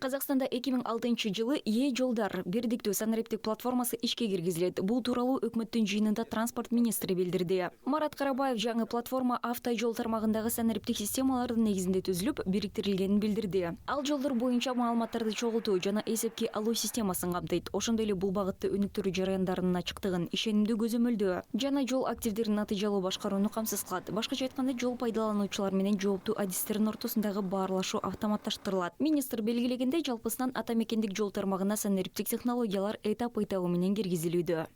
Казакстанда 2006 жылы жолдар бирдиктүү санариптик платформасы ишке киргизилет. Бул тууралуу өкмөттүн жыйынында транспорт министри билдирди. Марат Карабаев жаңы платформа автожол тармагындагы санариптик системалардын негизинде түзүлүп, бириктирилгенин билдирди. Ал жолдор боюнча маалыматтарды чогултуу жана эсепке алуу системасын камтыйт. Ошондой эле бул багытты өнүктүрүү жараяндарынын ачыктыгын, ишенимдүү көзөмөлдөө жана жол активдерин натыйжалуу башкарууну камсыз кылат. Башкача айтканда, жол пайдалануучулар менен жооптуу адистердин ортосундагы баарлашуу автоматташтырылат. Министр белгилегендей, жалпысынан ата мекендик жол тармагына санариптик технологиялар этап менен киргизилүүдө.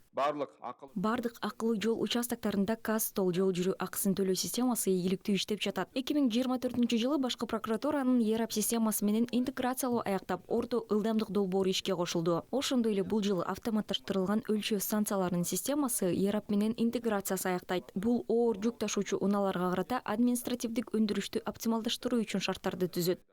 Бардык акылуу жол участоктарында Кастол жол жүрүү акысын төлөө системасы ийгиликтүү иштеп жатат. 2024-жылы башкы прокуратуранын ЕРАП системасы менен интеграциялоо аяктап, орто ылдамдык долбоору ишке кошулду. Ошондой эле бул жылы автоматташтырылган өлчөө станцияларынын системасы ЕРАП менен интеграциясы аяктайт. Бул оор жүк ташуучу унааларга карата административдик өндүрүштү оптималдаштыруу үчүн шарттарды түзөт.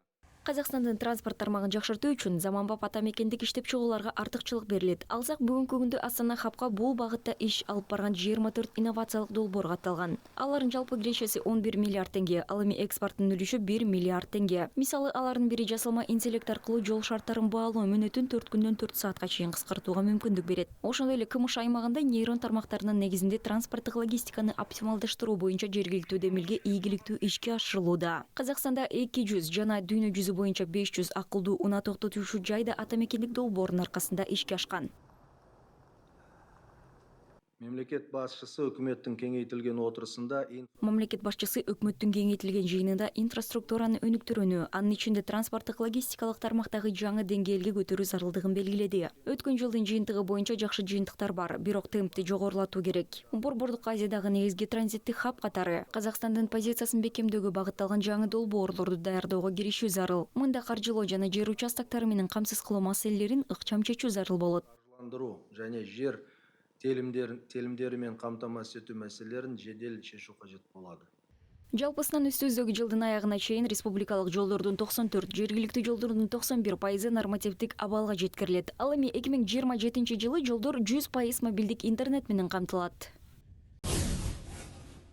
Казакстандын транспорт тармагын жакшыртуу үчүн заманбап ата мекендик иштеп чыгууларга артыкчылык берилет. Алсак, бүгүнкү күндө Астана хабка бул багытта иш алып барган 24 инновациялык долбоор катталган. Алардын жалпы кирешеси 11 миллиард теңге, ал эми экспорттун үлүшү 1 миллиард теңге. Мисалы, алардын бири жасалма интеллект аркылуу жол шарттарын баалоо мөөнөтүн 4 күндөн 4 саатка чейин кыскартууга мүмкүндүк берет. Ошондой эле КМШ аймагында нейрон тармактарынын негизинде транспорттук логистиканы оптималдаштыруу боюнча жергиликтүү демилге ийгиликтүү ишке ашырылууда. Казакстанда 200 жана дүйнө жүзү боюнча 500 акылдуу унаа токтотуучу жайда ата мекендик долбоордун аркасында ишке ашкан. Мамлекет башчысы өкмөттүн кеңейтилген жыйынында инфраструктураны өнүктүрүүнү, анын ичинде транспорттук логистикалык тармактагы жаңы деңгээлге көтөрүү зарылдыгын белгиледи. Өткөн жылдын жыйынтыгы боюнча жакшы жыйынтыктар бар, бирок темпти жогорулатуу керек. Борбордук Азиядагы негизги транзиттик хаб катары Казакстандын позициясын бекемдөөгө багытталган жаңы долбоорлорду даярдоого киришүү зарыл. Мында каржылоо жана жер участоктары менен камсыз кылуу маселелерин ыкчам чечүү зарыл болот. Және жер телимдери менен камтамасыз этүү маселелерин жедел чечүү кажет болот. Жалпысынан үстүбүздөгү жылдын аягына чейин республикалык жолдордун 94, жергиликтүү жолдордун 91% нормативдик абалга жеткирилет. Ал эми 2027-жылы жолдор 100% мобилдик интернет менен камтылат.